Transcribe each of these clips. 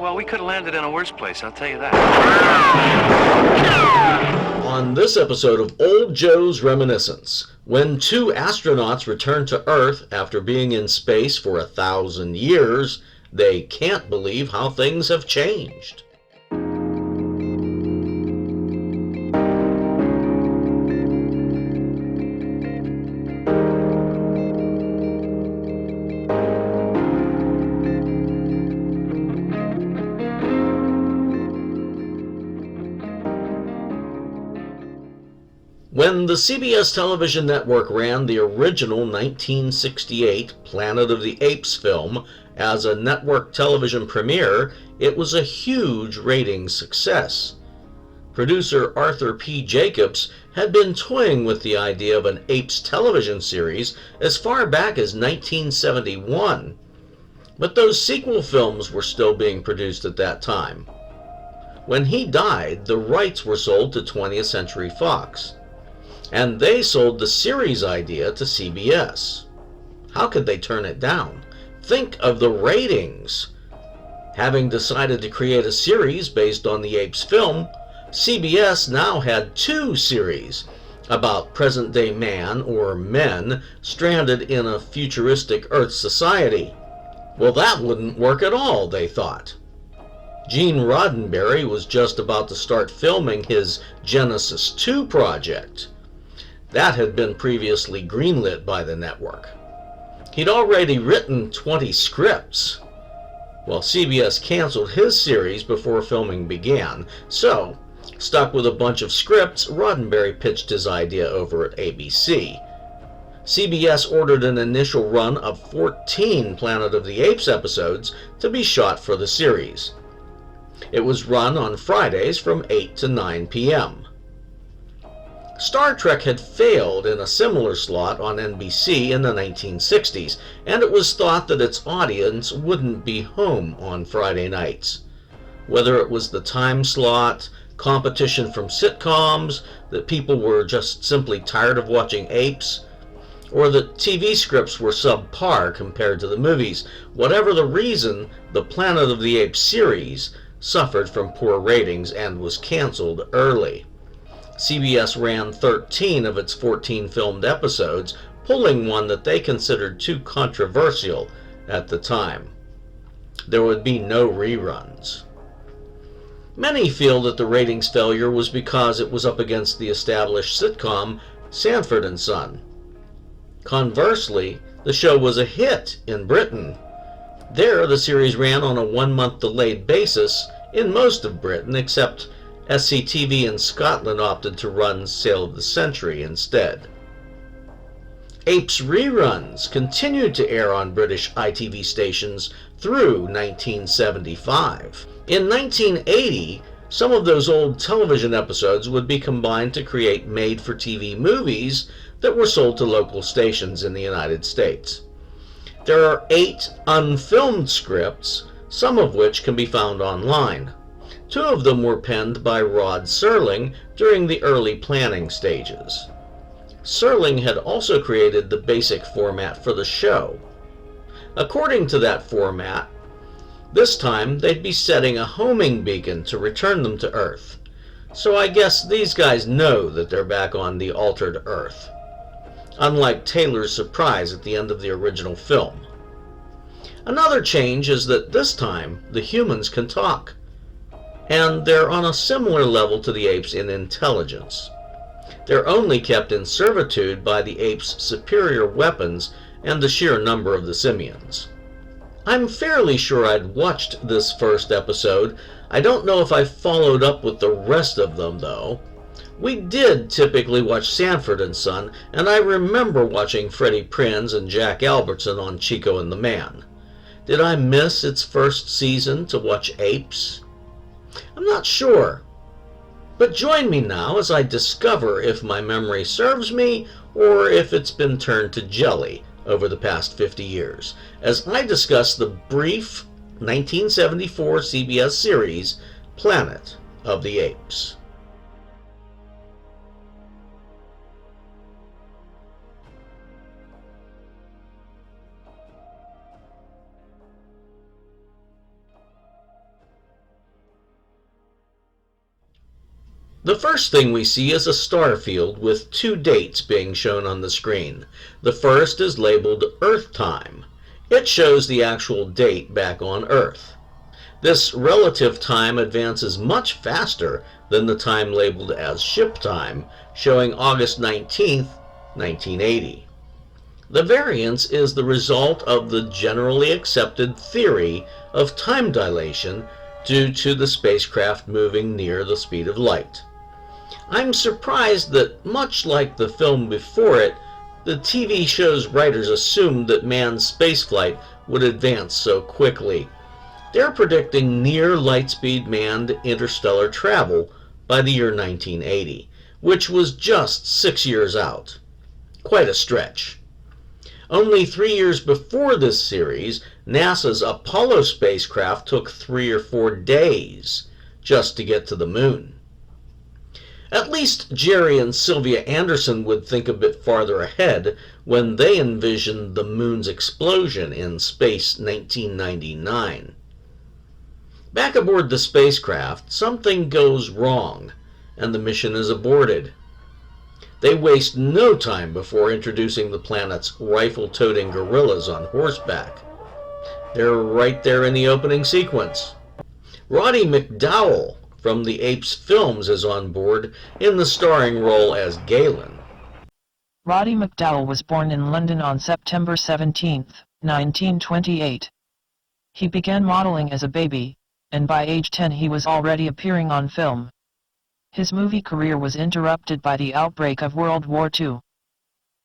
well, we could have landed in a worse place, I'll tell you that. On this episode of Old Joe's Reminiscence, when two astronauts return to Earth after being in space for 1,000 years, they can't believe how things have changed. When the CBS Television Network ran the original 1968 Planet of the Apes film as a network television premiere, it was a huge ratings success. Producer Arthur P. Jacobs had been toying with the idea of an Apes television series as far back as 1971, but those sequel films were still being produced at that time. When he died, the rights were sold to 20th Century Fox, and they sold the series idea to CBS. How could they turn it down? Think of the ratings! Having decided to create a series based on the Apes film, CBS now had two series about present-day man or men stranded in a futuristic Earth society. Well, that wouldn't work at all, they thought. Gene Roddenberry was just about to start filming his Genesis 2 project. That had been previously greenlit by the network. He'd already written 20 scripts. Well, CBS canceled his series before filming began, so, stuck with a bunch of scripts, Roddenberry pitched his idea over at ABC. CBS ordered an initial run of 14 Planet of the Apes episodes to be shot for the series. It was run on Fridays from 8 to 9 p.m. Star Trek had failed in a similar slot on NBC in the 1960s, and it was thought that its audience wouldn't be home on Friday nights. Whether it was the time slot, competition from sitcoms, that people were just simply tired of watching Apes, or that TV scripts were subpar compared to the movies, whatever the reason, the Planet of the Apes series suffered from poor ratings and was canceled early. CBS ran 13 of its 14 filmed episodes, pulling one that they considered too controversial at the time. There would be no reruns. Many feel that the ratings failure was because it was up against the established sitcom Sanford and Son. Conversely, the show was a hit in Britain. There, the series ran on a one-month delayed basis in most of Britain, except SCTV in Scotland opted to run Sale of the Century instead. Apes reruns continued to air on British ITV stations through 1975. In 1980, some of those old television episodes would be combined to create made-for-TV movies that were sold to local stations in the United States. There are 8 unfilmed scripts, some of which can be found online. 2 of them were penned by Rod Serling during the early planning stages. Serling had also created the basic format for the show. According to that format, this time they'd be setting a homing beacon to return them to Earth. So I guess these guys know that they're back on the altered Earth, unlike Taylor's surprise at the end of the original film. Another change is that this time the humans can talk, and they're on a similar level to the apes in intelligence. They're only kept in servitude by the apes' superior weapons and the sheer number of the simians. I'm fairly sure I'd watched this first episode. I don't know if I followed up with the rest of them, though. We did typically watch Sanford and Son, and I remember watching Freddie Prinze and Jack Albertson on Chico and the Man. Did I miss its first season to watch Apes? I'm not sure. But join me now as I discover if my memory serves me or if it's been turned to jelly over the past 50 years, as I discuss the brief 1974 CBS series, Planet of the Apes. The first thing we see is a star field with two dates being shown on the screen. The first is labeled Earth time. It shows the actual date back on Earth. This relative time advances much faster than the time labeled as ship time, showing August 19th, 1980. The variance is the result of the generally accepted theory of time dilation due to the spacecraft moving near the speed of light. I'm surprised that, much like the film before it, the TV show's writers assumed that manned spaceflight would advance so quickly. They're predicting near light-speed manned interstellar travel by the year 1980, which was just 6 years out. Quite a stretch. Only 3 years before this series, NASA's Apollo spacecraft took 3 or 4 days just to get to the moon. At least Jerry and Sylvia Anderson would think a bit farther ahead when they envisioned the moon's explosion in Space 1999. Back aboard the spacecraft, something goes wrong, and the mission is aborted. They waste no time before introducing the planet's rifle-toting gorillas on horseback. They're right there in the opening sequence. Roddy McDowall from the Apes films is on board in the starring role as Galen. Roddy McDowall was born in London on September 17, 1928. He began modeling as a baby, and by age 10 he was already appearing on film. His movie career was interrupted by the outbreak of World War II.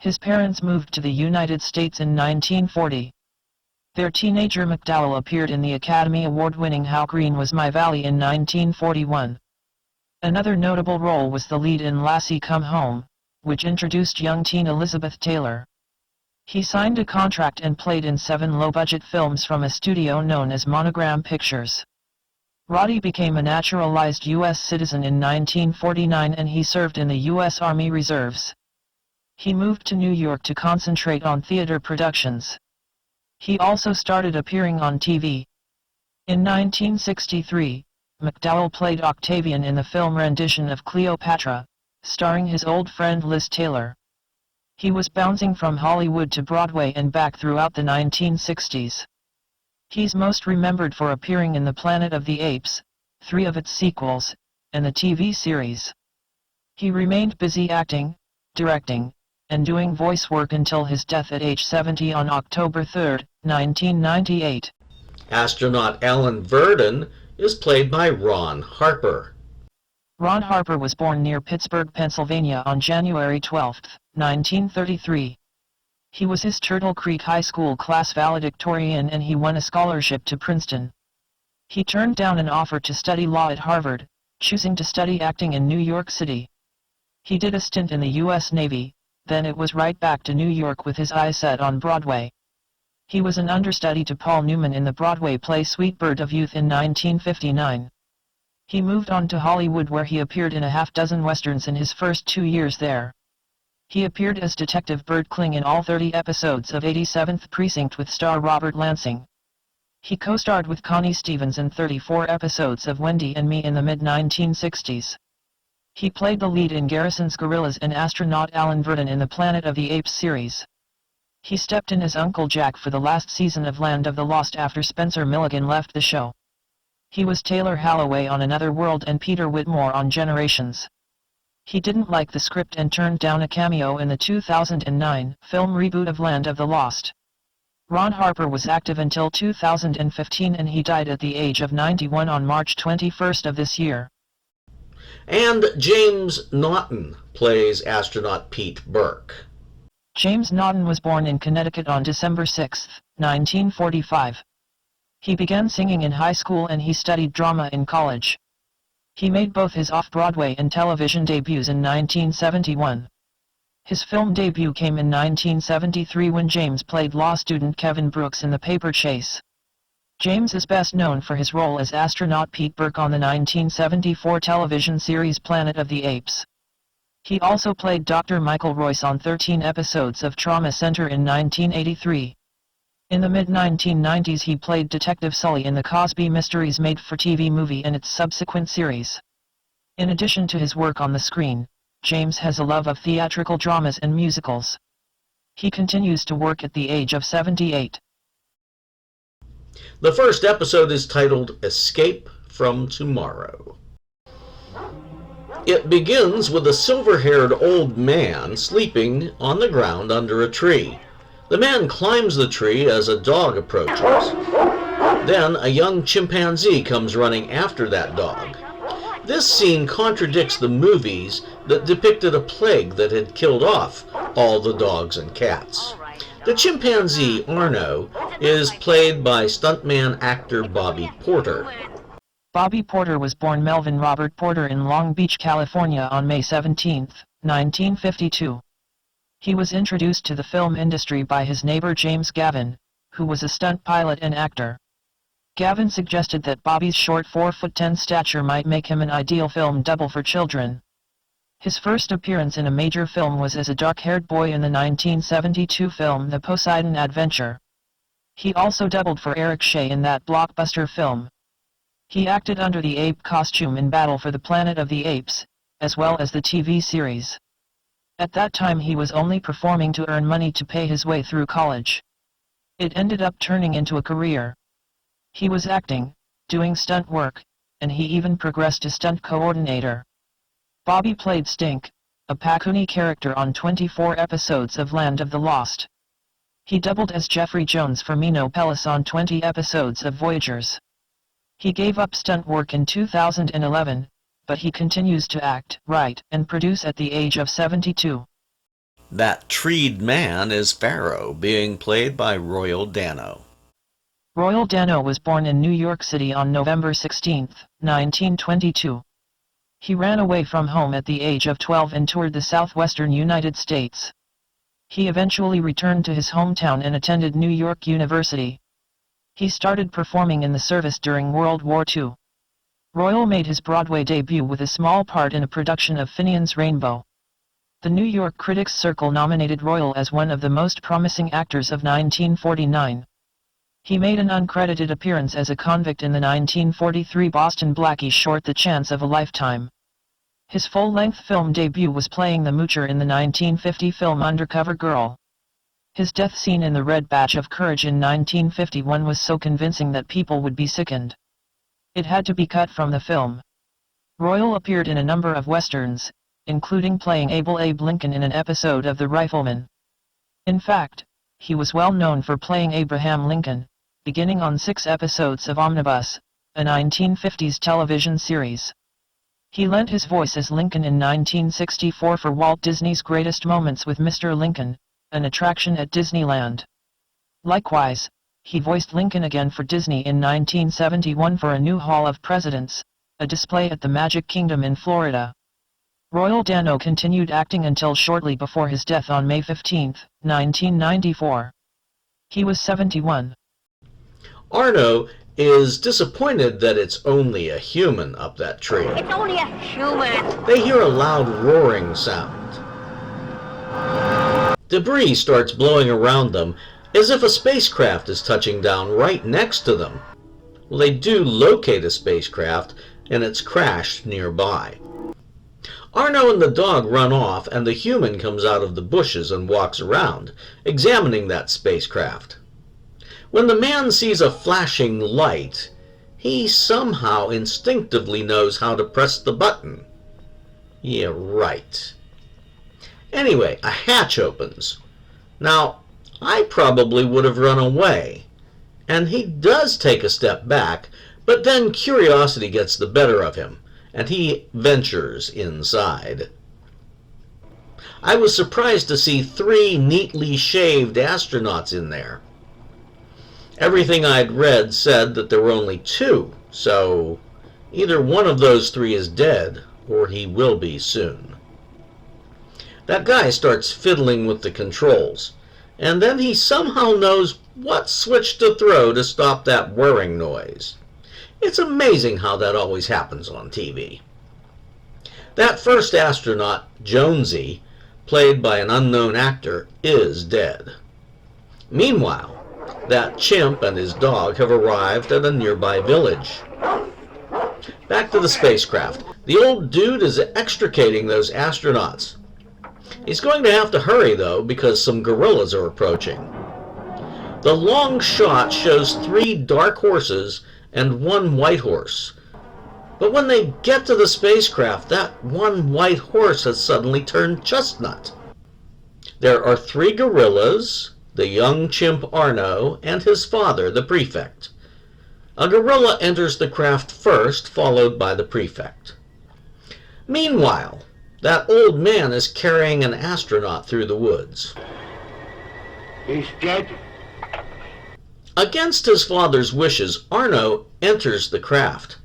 His parents moved to the United States in 1940. Their teenager McDowall appeared in the Academy Award-winning How Green Was My Valley in 1941. Another notable role was the lead in Lassie Come Home, which introduced young teen Elizabeth Taylor. He signed a contract and played in 7 low-budget films from a studio known as Monogram Pictures. Roddy became a naturalized U.S. citizen in 1949 and he served in the U.S. Army Reserves. He moved to New York to concentrate on theater productions. He also started appearing on TV. In 1963, McDowall played Octavian in the film rendition of Cleopatra, starring his old friend Liz Taylor. He was bouncing from Hollywood to Broadway and back throughout the 1960s. He's most remembered for appearing in The Planet of the Apes, 3 of its sequels, and the TV series. He remained busy acting, directing, and doing voice work until his death at age 70 on October 3, 1998. Astronaut Alan Verdon is played by Ron Harper. Ron Harper was born near Pittsburgh, Pennsylvania on January 12, 1933. He was his Turtle Creek High School class valedictorian and he won a scholarship to Princeton. He turned down an offer to study law at Harvard, choosing to study acting in New York City. He did a stint in the U.S. Navy, then it was right back to New York with his eyes set on Broadway. He was an understudy to Paul Newman in the Broadway play Sweet Bird of Youth in 1959. He moved on to Hollywood where he appeared in a half-dozen westerns in his first 2 years there. He appeared as Detective Bert Kling in all 30 episodes of 87th Precinct with star Robert Lansing. He co-starred with Connie Stevens in 34 episodes of Wendy and Me in the mid-1960s. He played the lead in Garrison's Gorillas and astronaut Alan Verdon in the Planet of the Apes series. He stepped in as Uncle Jack for the last season of Land of the Lost after Spencer Milligan left the show. He was Taylor Holloway on Another World and Peter Whitmore on Generations. He didn't like the script and turned down a cameo in the 2009 film reboot of Land of the Lost. Ron Harper was active until 2015 and he died at the age of 91 on March 21 of this year. And James Naughton plays astronaut Pete Burke. James Naughton was born in Connecticut on December 6, 1945. He began singing in high school and he studied drama in college. He made both his off-Broadway and television debuts in 1971. His film debut came in 1973 when James played law student Kevin Brooks in The Paper Chase. James is best known for his role as astronaut Pete Burke on the 1974 television series Planet of the Apes. He also played Dr. Michael Royce on 13 episodes of Trauma Center in 1983. In the mid-1990s he played Detective Sully in the Cosby Mysteries made-for-TV movie and its subsequent series. In addition to his work on the screen, James has a love of theatrical dramas and musicals. He continues to work at the age of 78. The first episode is titled Escape from Tomorrow. It begins with a silver-haired old man sleeping on the ground under a tree. The man climbs the tree as a dog approaches. Then a young chimpanzee comes running after that dog. This scene contradicts the movies that depicted a plague that had killed off all the dogs and cats. The chimpanzee, Arno, is played by stuntman actor Bobby Porter. Bobby Porter was born Melvin Robert Porter in Long Beach, California on May 17, 1952. He was introduced to the film industry by his neighbor James Gavin, who was a stunt pilot and actor. Gavin suggested that Bobby's short 4'10" stature might make him an ideal film double for children. His first appearance in a major film was as a dark-haired boy in the 1972 film The Poseidon Adventure. He also doubled for Eric Shea in that blockbuster film. He acted under the ape costume in Battle for the Planet of the Apes, as well as the TV series. At that time he was only performing to earn money to pay his way through college. It ended up turning into a career. He was acting, doing stunt work, and he even progressed to stunt coordinator. Bobby played Stink, a Pakuni character on 24 episodes of Land of the Lost. He doubled as Jeffrey Jones for Mino Pellis on 20 episodes of Voyagers. He gave up stunt work in 2011, but he continues to act, write, and produce at the age of 72. That treed man is Pharaoh, being played by Royal Dano. Royal Dano was born in New York City on November 16, 1922. He ran away from home at the age of 12 and toured the southwestern United States. He eventually returned to his hometown and attended New York University. He started performing in the service during World War II. Royal made his Broadway debut with a small part in a production of Finian's Rainbow. The New York Critics Circle nominated Royal as one of the most promising actors of 1949. He made an uncredited appearance as a convict in the 1943 Boston Blackie short The Chance of a Lifetime. His full-length film debut was playing the moocher in the 1950 film Undercover Girl. His death scene in The Red Badge of Courage in 1951 was so convincing that people would be sickened. It had to be cut from the film. Royal appeared in a number of westerns, including playing Able Abe Lincoln in an episode of The Rifleman. In fact, he was well known for playing Abraham Lincoln, beginning on 6 episodes of Omnibus, a 1950s television series. He lent his voice as Lincoln in 1964 for Walt Disney's Greatest Moments with Mr. Lincoln, an attraction at Disneyland. Likewise, he voiced Lincoln again for Disney in 1971 for A New Hall of Presidents, a display at the Magic Kingdom in Florida. Royal Dano continued acting until shortly before his death on May 15, 1994. He was 71. Arno is disappointed that it's only a human up that tree. It's only a human. They hear a loud roaring sound. Debris starts blowing around them as if a spacecraft is touching down right next to them. Well, they do locate a spacecraft and it's crashed nearby. Arno and the dog run off and the human comes out of the bushes and walks around, examining that spacecraft. When the man sees a flashing light, he somehow instinctively knows how to press the button. Yeah, right. Anyway, a hatch opens. Now, I probably would have run away. And he does take a step back, but then curiosity gets the better of him, and he ventures inside. I was surprised to see 3 neatly shaved astronauts in there. Everything I'd read said that there were only 2, so either one of those 3 is dead, or he will be soon. That guy starts fiddling with the controls, and then he somehow knows what switch to throw to stop that whirring noise. It's amazing how that always happens on TV. That first astronaut, Jonesy, played by an unknown actor, is dead. Meanwhile, that chimp and his dog have arrived at a nearby village. Back to the spacecraft. The old dude is extricating those astronauts. He's going to have to hurry, though, because some gorillas are approaching. The long shot shows 3 dark horses and 1 white horse. But when they get to the spacecraft, that 1 white horse has suddenly turned chestnut. There are 3 gorillas, the young chimp Arno, and his father, the prefect. A gorilla enters the craft first, followed by the prefect. Meanwhile, that old man is carrying an astronaut through the woods. He's dead. Against his father's wishes, Arno enters the craft.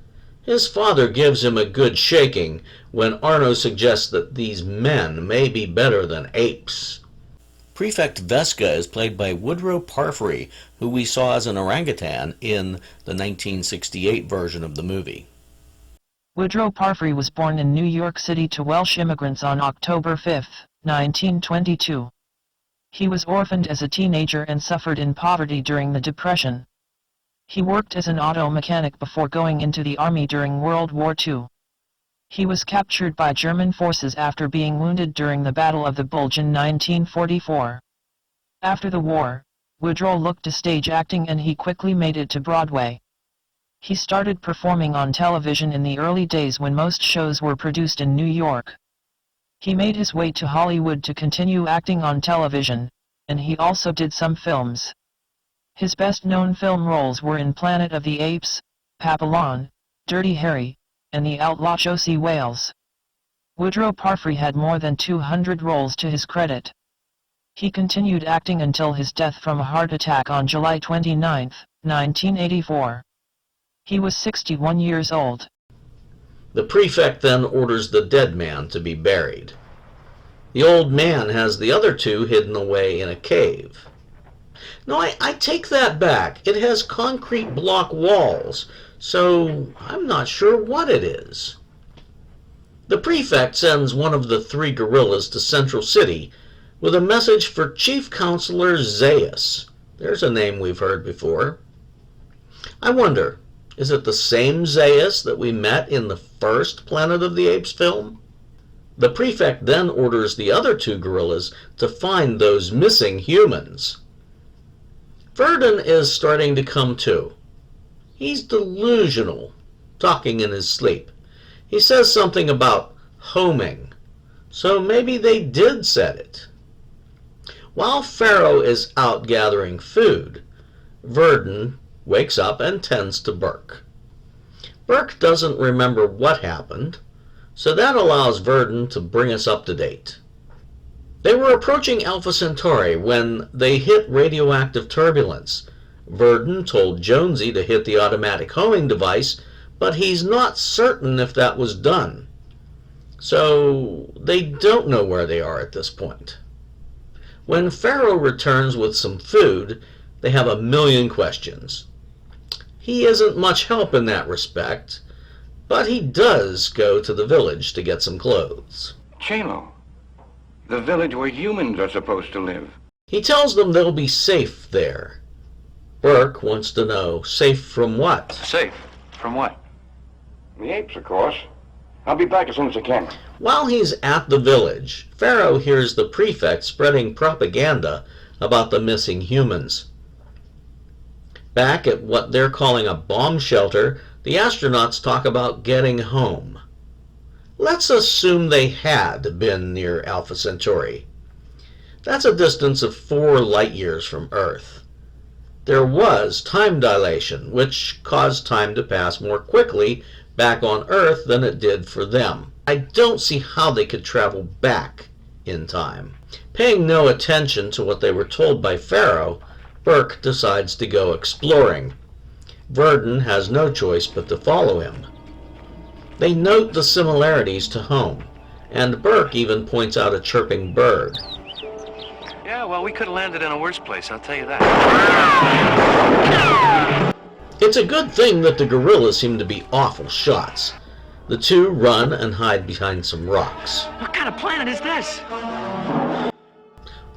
His father gives him a good shaking when Arno suggests that these men may be better than apes. Prefect Vesca is played by Woodrow Parfrey, who we saw as an orangutan in the 1968 version of the movie. Woodrow Parfrey was born in New York City to Welsh immigrants on October 5, 1922. He was orphaned as a teenager and suffered in poverty during the Depression. He worked as an auto mechanic before going into the army during World War II. He was captured by German forces after being wounded during the Battle of the Bulge in 1944. After the war, Woodrow looked to stage acting and he quickly made it to Broadway. He started performing on television in the early days when most shows were produced in New York. He made his way to Hollywood to continue acting on television, and he also did some films. His best-known film roles were in Planet of the Apes, Papillon, Dirty Harry, and The Outlaw Josey Wales. Woodrow Parfrey had more than 200 roles to his credit. He continued acting until his death from a heart attack on July 29, 1984. He was 61 years old. The prefect then orders the dead man to be buried. The old man has the other 2 hidden away in a cave. No, I take that back. It has concrete block walls, so I'm not sure what it is. The prefect sends one of the 3 gorillas to Central City with a message for Chief Counselor Zaius. There's a name we've heard before. I wonder, is it the same Zaius that we met in the first Planet of the Apes film? The prefect then orders the other 2 gorillas to find those missing humans. Verdon is starting to come to. He's delusional, talking in his sleep. He says something about homing, so maybe they did set it. While Pharaoh is out gathering food, Verdon wakes up and tends to Burke. Burke doesn't remember what happened, so that allows Verdon to bring us up to date. They were approaching Alpha Centauri when they hit radioactive turbulence. Verdon told Jonesy to hit the automatic homing device, but he's not certain if that was done. So they don't know where they are at this point. When Pharaoh returns with some food, they have a million questions. He isn't much help in that respect, but he does go to the village to get some clothes. Chelo, the village where humans are supposed to live. He tells them they'll be safe there. Burke wants to know, safe from what? Safe? From what? The apes, of course. I'll be back as soon as I can. While he's at the village, Pharaoh hears the prefect spreading propaganda about the missing humans. Back at what they're calling a bomb shelter, the astronauts talk about getting home. Let's assume they had been near Alpha Centauri. That's a distance of 4 light years from Earth. There was time dilation, which caused time to pass more quickly back on Earth than it did for them. I don't see how they could travel back in time. Paying no attention to what they were told by Pharaoh, Burke decides to go exploring. Verdon has no choice but to follow him. They note the similarities to home, and Burke even points out a chirping bird. Yeah, well, we could have landed in a worse place, I'll tell you that. It's a good thing that the gorillas seem to be awful shots. The 2 run and hide behind some rocks. What kind of planet is this?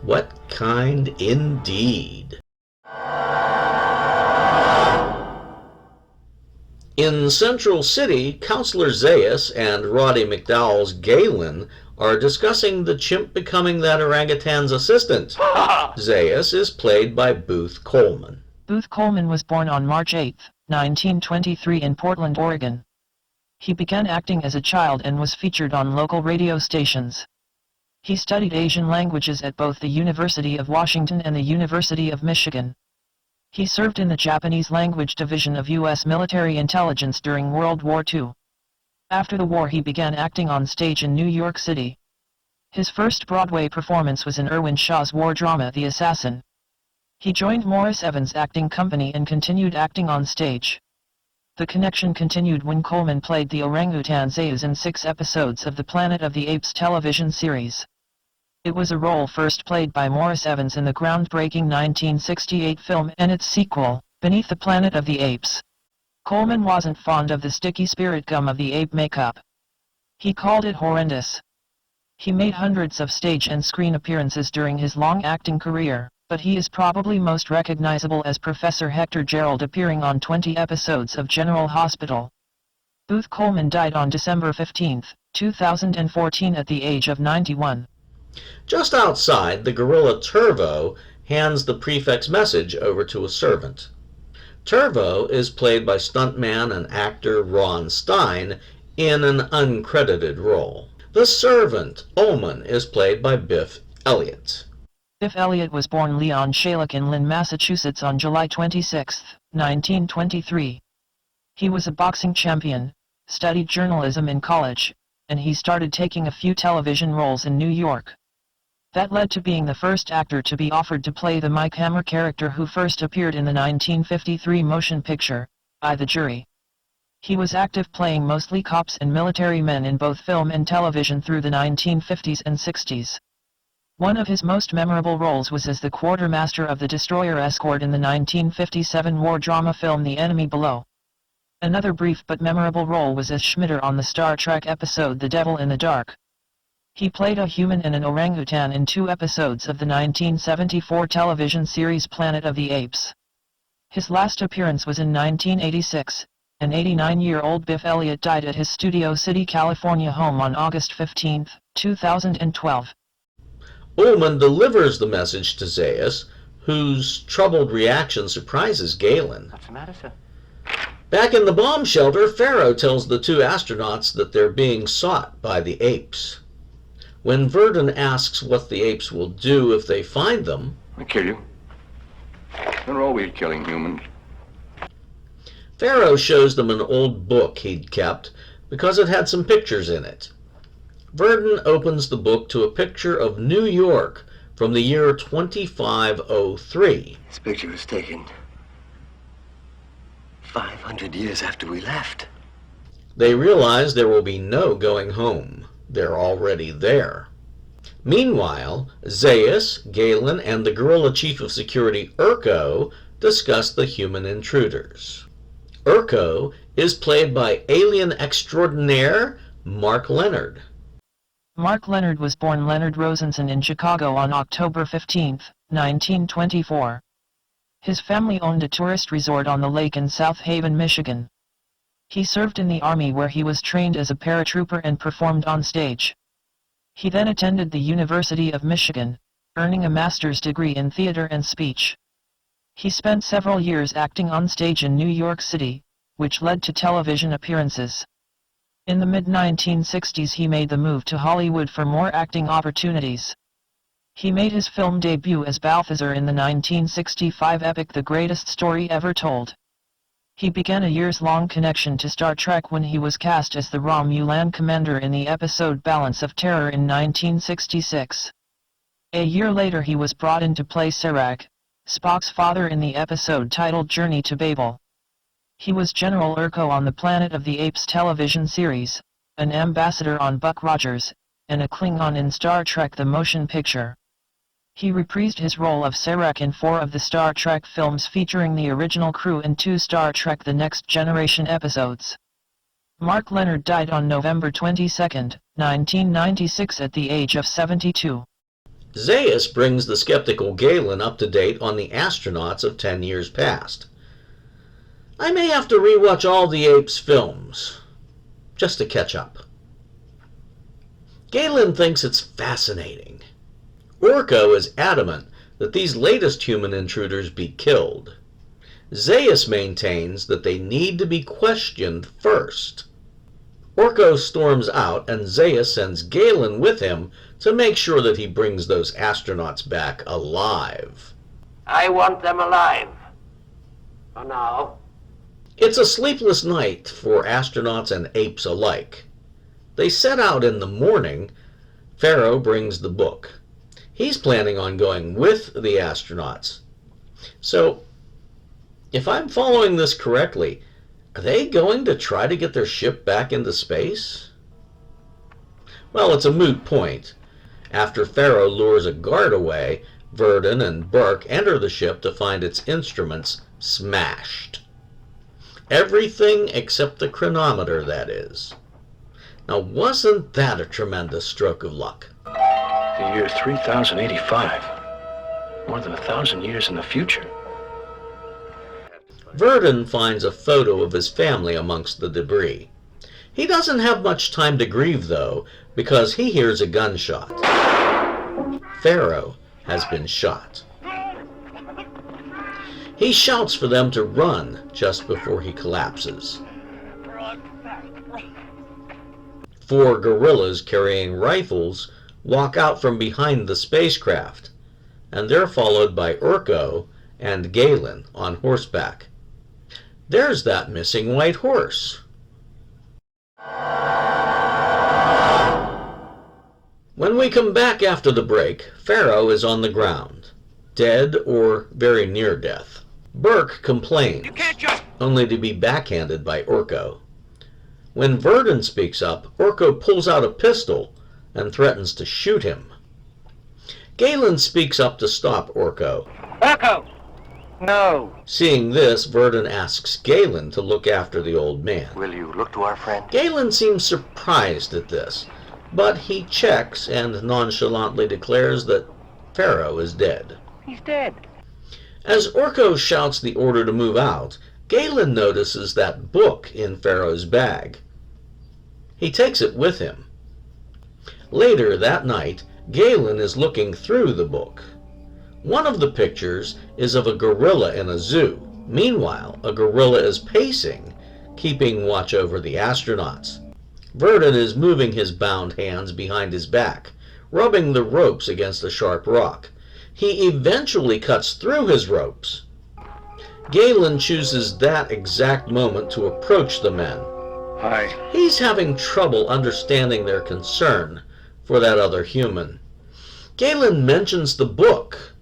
What kind indeed? In Central City, Counselor Zaius and Roddy McDowell's Galen are discussing the chimp becoming that orangutan's assistant. Zaius is played by Booth Coleman. Booth Coleman was born on March 8, 1923 in Portland, Oregon. He began acting as a child and was featured on local radio stations. He studied Asian languages at both the University of Washington and the University of Michigan. He served in the Japanese language division of U.S. military intelligence during World War II. After the war he began acting on stage in New York City. His first Broadway performance was in Irwin Shaw's war drama The Assassin. He joined Morris Evans' acting company and continued acting on stage. The connection continued when Coleman played the orangutan Zaius in 6 episodes of the Planet of the Apes television series. It was a role first played by Morris Evans in the groundbreaking 1968 film and its sequel, Beneath the Planet of the Apes. Coleman wasn't fond of the sticky spirit gum of the ape makeup. He called it horrendous. He made hundreds of stage and screen appearances during his long acting career, but he is probably most recognizable as Professor Hector Gerald appearing on 20 episodes of General Hospital. Booth Coleman died on December 15, 2014 at the age of 91. Just outside, the gorilla Turvo hands the prefect's message over to a servant. Turvo is played by stuntman and actor Ron Stein in an uncredited role. The servant, Ullman, is played by Biff Elliott. Biff Elliott was born Leon Shalek in Lynn, Massachusetts on July 26, 1923. He was a boxing champion, studied journalism in college, and he started taking a few television roles in New York. That led to being the first actor to be offered to play the Mike Hammer character who first appeared in the 1953 motion picture, I, the Jury. He was active playing mostly cops and military men in both film and television through the 1950s and 60s. One of his most memorable roles was as the quartermaster of the destroyer escort in the 1957 war drama film The Enemy Below. Another brief but memorable role was as Schmitter on the Star Trek episode The Devil in the Dark. He played a human and an orangutan in 2 episodes of the 1974 television series Planet of the Apes. His last appearance was in 1986. An 89-year-old Biff Elliott died at his Studio City, California home on August 15, 2012. Ullman delivers the message to Zaius, whose troubled reaction surprises Galen. What's the matter, sir? Back in the bomb shelter, Pharaoh tells the 2 astronauts that they're being sought by the apes. When Verdon asks what the apes will do if they find them, I'll kill you. They're always killing humans. Pharaoh shows them an old book he'd kept because it had some pictures in it. Verdon opens the book to a picture of New York from the year 2503. This picture was taken 500 years after we left. They realize there will be no going home. They're already there. Meanwhile, Zaius, Galen, and the guerrilla chief of security Urko discuss the human intruders. Urko is played by alien extraordinaire Mark Leonard. Mark Leonard was born Leonard Rosenson in Chicago on October 15, 1924. His family owned a tourist resort on the lake in South Haven, Michigan. He served in the Army where he was trained as a paratrooper and performed on stage. He then attended the University of Michigan, earning a master's degree in theater and speech. He spent several years acting on stage in New York City, which led to television appearances. In the mid-1960s he made the move to Hollywood for more acting opportunities. He made his film debut as Balthazar in the 1965 epic The Greatest Story Ever Told. He began a years-long connection to Star Trek when he was cast as the Romulan commander in the episode Balance of Terror in 1966. A year later he was brought in to play Serac, Spock's father in the episode titled Journey to Babel. He was General Urko on the Planet of the Apes television series, an ambassador on Buck Rogers, and a Klingon in Star Trek the Motion Picture. He reprised his role of Serac in 4 of the Star Trek films featuring the original crew and 2 Star Trek The Next Generation episodes. Mark Leonard died on November 22, 1996 at the age of 72. Zaius brings the skeptical Galen up to date on the astronauts of 10 years past. I may have to rewatch all the Apes films, just to catch up. Galen thinks it's fascinating. Orko is adamant that these latest human intruders be killed. Zaius maintains that they need to be questioned first. Orko storms out, and Zaius sends Galen with him to make sure that he brings those astronauts back alive. I want them alive. For now. It's a sleepless night for astronauts and apes alike. They set out in the morning. Pharaoh brings the book. He's planning on going with the astronauts. So, if I'm following this correctly, are they going to try to get their ship back into space? Well, it's a moot point. After Pharaoh lures a guard away, Verdon and Burke enter the ship to find its instruments smashed. Everything except the chronometer, that is. Now, wasn't that a tremendous stroke of luck? The year 3085. More than 1,000 years in the future. Verdon finds a photo of his family amongst the debris. He doesn't have much time to grieve, though, because he hears a gunshot. Pharaoh has been shot. He shouts for them to run just before he collapses. 4 guerrillas carrying rifles walk out from behind the spacecraft, and they're followed by Orko and Galen on horseback. There's that missing white horse. When we come back after the break, Pharaoh is on the ground, dead or very near death. Burke complains, only to be backhanded by Orko. When Verdon speaks up, Orko pulls out a pistol and threatens to shoot him. Galen speaks up to stop Orko. Orko! No. Seeing this, Verdon asks Galen to look after the old man. Will you look to our friend? Galen seems surprised at this, but he checks and nonchalantly declares that Pharaoh is dead. He's dead. As Orko shouts the order to move out, Galen notices that book in Pharaoh's bag. He takes it with him. Later that night, Galen is looking through the book. One of the pictures is of a gorilla in a zoo. Meanwhile, a gorilla is pacing, keeping watch over the astronauts. Verdon is moving his bound hands behind his back, rubbing the ropes against a sharp rock. He eventually cuts through his ropes. Galen chooses that exact moment to approach the men. Hi. He's having trouble understanding their concern for that other human. Galen mentions the book.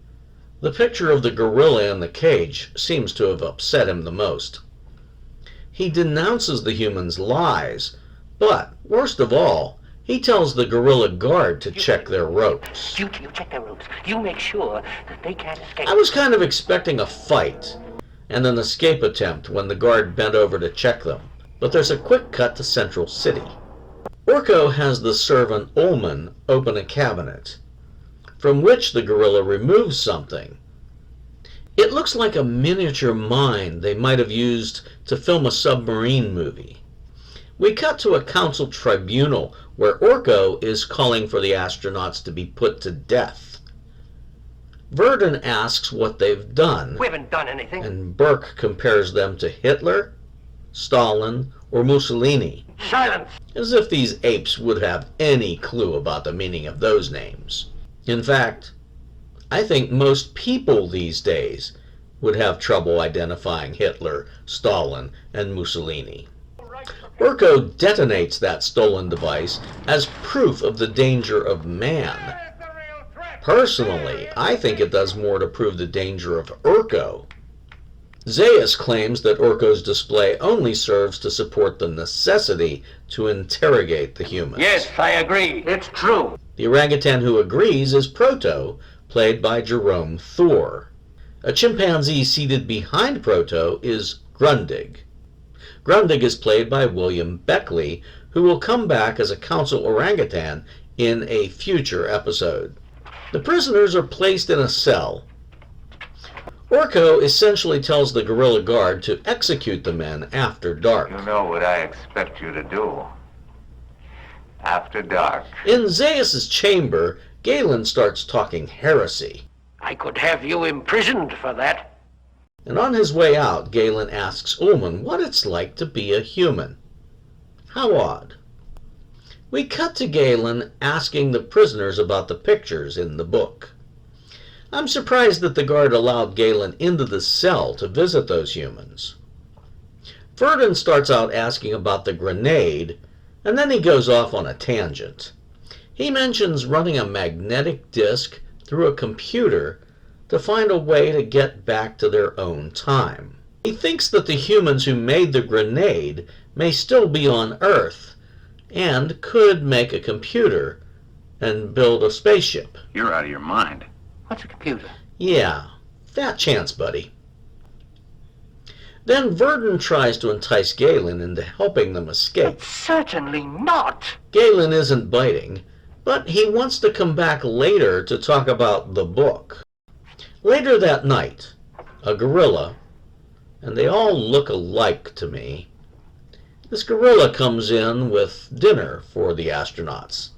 The picture of the gorilla in the cage seems to have upset him the most. He denounces the humans' lies, but, worst of all, he tells the gorilla guard to check their ropes. You check their ropes. You make sure that they can't escape. I was kind of expecting a fight and an escape attempt when the guard bent over to check them, but there's a quick cut to Central City. Orko has the servant Ullman open a cabinet, from which the gorilla removes something. It looks like a miniature mine they might have used to film a submarine movie. We cut to a council tribunal where Orko is calling for the astronauts to be put to death. Verdon asks what they've done, We haven't done anything. and Burke compares them to Hitler, Stalin, or Mussolini, Silence. as if these apes would have any clue about the meaning of those names. In fact, I think most people these days would have trouble identifying Hitler, Stalin, and Mussolini. Orko detonates that stolen device as proof of the danger of man. Personally, I think it does more to prove the danger of Orko. Zaius claims that Orko's display only serves to support the necessity to interrogate the humans. Yes, I agree. It's true. The orangutan who agrees is Proto, played by Jerome Thor. A chimpanzee seated behind Proto is Grundig. Grundig is played by William Beckley, who will come back as a council orangutan in a future episode. The prisoners are placed in a cell. Orko essentially tells the guerrilla guard to execute the men after dark. You know what I expect you to do. After dark. In Zaius' chamber, Galen starts talking heresy. I could have you imprisoned for that. And on his way out, Galen asks Ullman what it's like to be a human. How odd. We cut to Galen asking the prisoners about the pictures in the book. I'm surprised that the guard allowed Galen into the cell to visit those humans. Verdon starts out asking about the grenade, and then he goes off on a tangent. He mentions running a magnetic disc through a computer to find a way to get back to their own time. He thinks that the humans who made the grenade may still be on Earth and could make a computer and build a spaceship. You're out of your mind. What's a computer? Yeah, fat chance, buddy. Then Verdon tries to entice Galen into helping them escape. Certainly not. Galen isn't biting, but he wants to come back later to talk about the book. Later that night, a gorilla, and they all look alike to me, this gorilla comes in with dinner for the astronauts.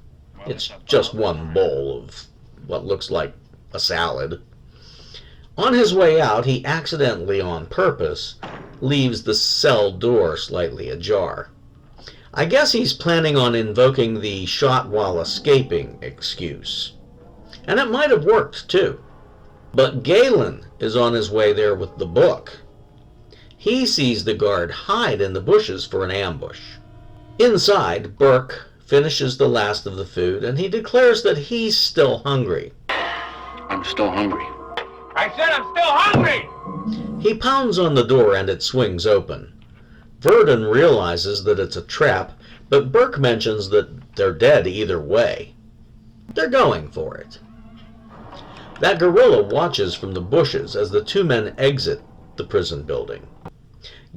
It's just one bowl of what looks like a salad. On his way out, he accidentally, on purpose, leaves the cell door slightly ajar. I guess he's planning on invoking the shot while escaping excuse. And it might have worked, too. But Galen is on his way there with the book. He sees the guard hide in the bushes for an ambush. Inside, Burke finishes the last of the food, and he declares that he's still hungry. I'm still hungry. I said I'm still hungry! He pounds on the door and it swings open. Verdon realizes that it's a trap, but Burke mentions that they're dead either way. They're going for it. That gorilla watches from the bushes as the two men exit the prison building.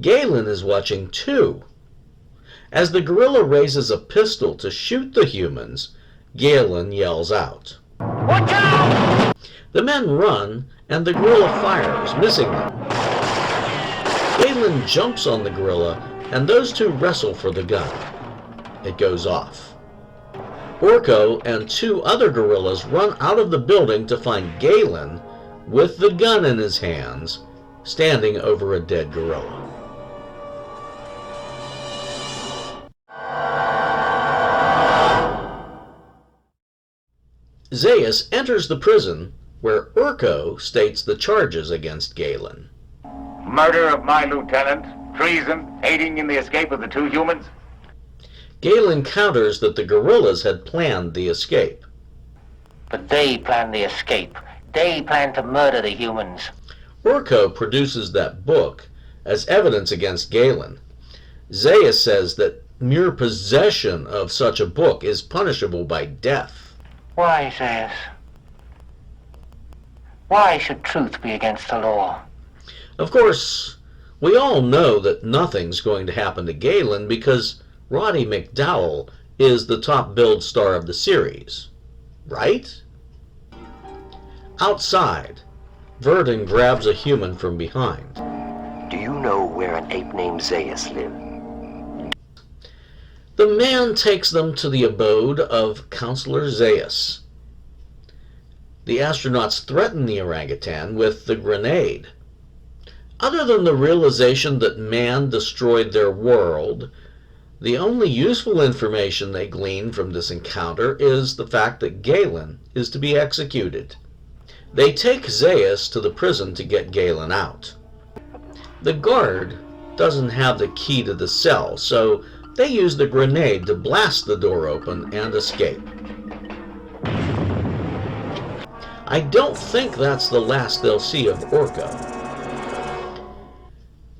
Galen is watching too. As the gorilla raises a pistol to shoot the humans, Galen yells out. Watch out! The men run, and the gorilla fires, missing them. Galen jumps on the gorilla, and those two wrestle for the gun. It goes off. Orko and two other gorillas run out of the building to find Galen, with the gun in his hands, standing over a dead gorilla. Zaius enters the prison, where Orko states the charges against Galen. Murder of my lieutenant, treason, aiding in the escape of the two humans. Galen counters that the gorillas had planned the escape. But they planned the escape. They planned to murder the humans. Orko produces that book as evidence against Galen. Zaius says that mere possession of such a book is punishable by death. Why, Zaius? Why should truth be against the law? Of course, we all know that nothing's going to happen to Galen because Roddy McDowall is the top billed star of the series, right? Outside, Verdon grabs a human from behind. Do you know where an ape named Zaius lived? The man takes them to the abode of Counselor Zaius. The astronauts threaten the orangutan with the grenade. Other than the realization that man destroyed their world, the only useful information they glean from this encounter is the fact that Galen is to be executed. They take Zaius to the prison to get Galen out. The guard doesn't have the key to the cell, so they use the grenade to blast the door open and escape. I don't think that's the last they'll see of Orko.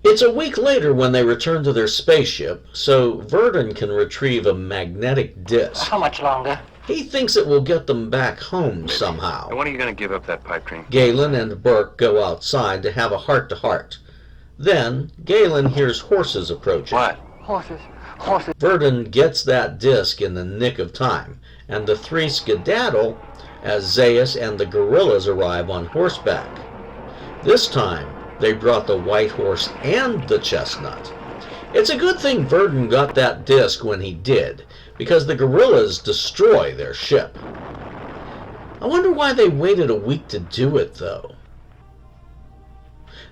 It's a week later when they return to their spaceship, so Verdon can retrieve a magnetic disc. How much longer? He thinks it will get them back home somehow. And when are you going to give up that pipe dream? Galen and Burke go outside to have a heart-to-heart. Then, Galen hears horses approaching. What? Horses. Horses. Verdon gets that disc in the nick of time, and the three skedaddle as Zaius and the gorillas arrive on horseback. This time, they brought the white horse and the chestnut. It's a good thing Verdon got that disc when he did, because the guerrillas destroy their ship. I wonder why they waited a week to do it, though.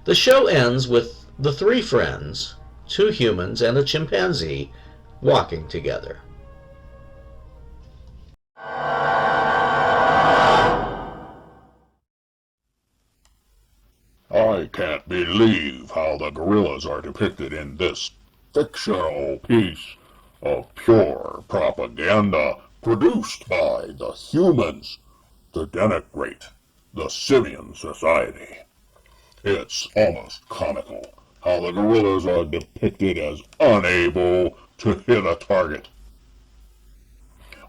The show ends with the three friends, 2 humans and a chimpanzee, walking together. I can't believe how the gorillas are depicted in this fictional piece of pure propaganda produced by the humans to denigrate the simian society. It's almost comical how the gorillas are depicted as unable to hit a target.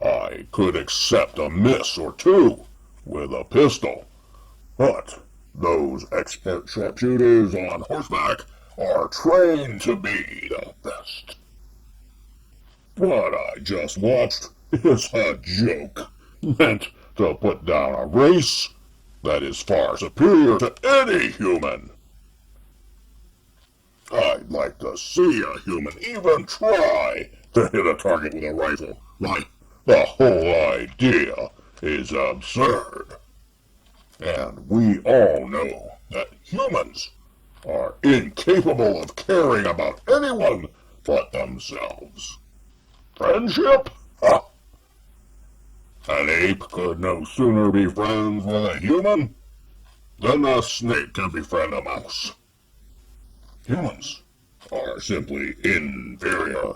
I could accept a miss or two with a pistol, but those expert sharpshooters on horseback are trained to be the best. What I just watched is a joke meant to put down a race that is far superior to any human. I'd like to see a human even try to hit a target with a rifle. Like, the whole idea is absurd. And we all know that humans are incapable of caring about anyone but themselves. Friendship? Ha! An ape could no sooner be friends with a human than a snake can befriend a mouse. Humans are simply inferior.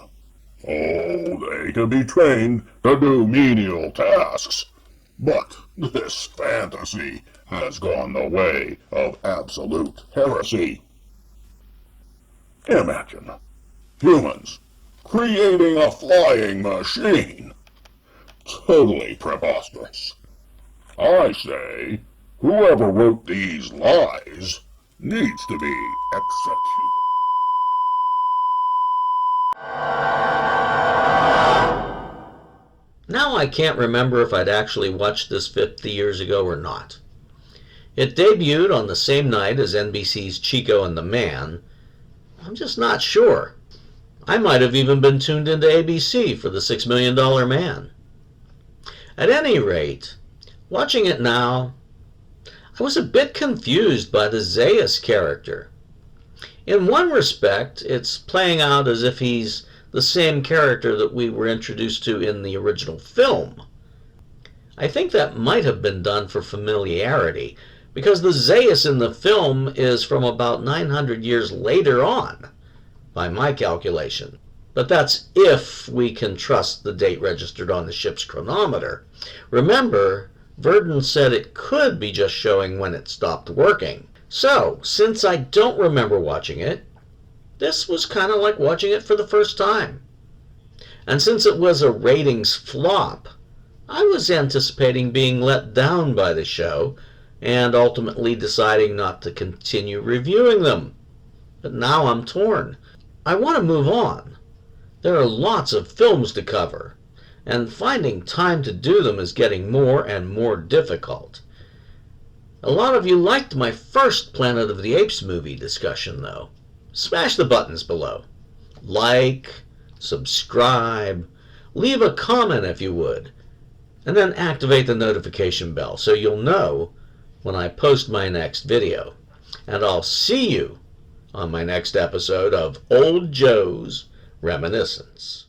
Oh, they can be trained to do menial tasks, but this fantasy has gone the way of absolute heresy. Imagine humans creating a flying machine. Totally preposterous. I say, whoever wrote these lies needs to be executed. Now I can't remember if I'd actually watched this 50 years ago or not. It debuted on the same night as NBC's Chico and the Man. I'm just not sure. I might have even been tuned into ABC for the $6 Million Man. At any rate, watching it now, I was a bit confused by the Zaius character. In one respect, it's playing out as if he's the same character that we were introduced to in the original film. I think that might have been done for familiarity, because the Zaius in the film is from about 900 years later on, by my calculation. But that's if we can trust the date registered on the ship's chronometer. Remember, Verdon said it could be just showing when it stopped working. So, since I don't remember watching it, this was kind of like watching it for the first time. And since it was a ratings flop, I was anticipating being let down by the show and ultimately deciding not to continue reviewing them. But now I'm torn. I want to move on. There are lots of films to cover, and finding time to do them is getting more and more difficult. A lot of you liked my first Planet of the Apes movie discussion, though. Smash the buttons below. Like, subscribe, leave a comment if you would, and then activate the notification bell so you'll know when I post my next video. And I'll see you on my next episode of Old Joe's Reminiscence.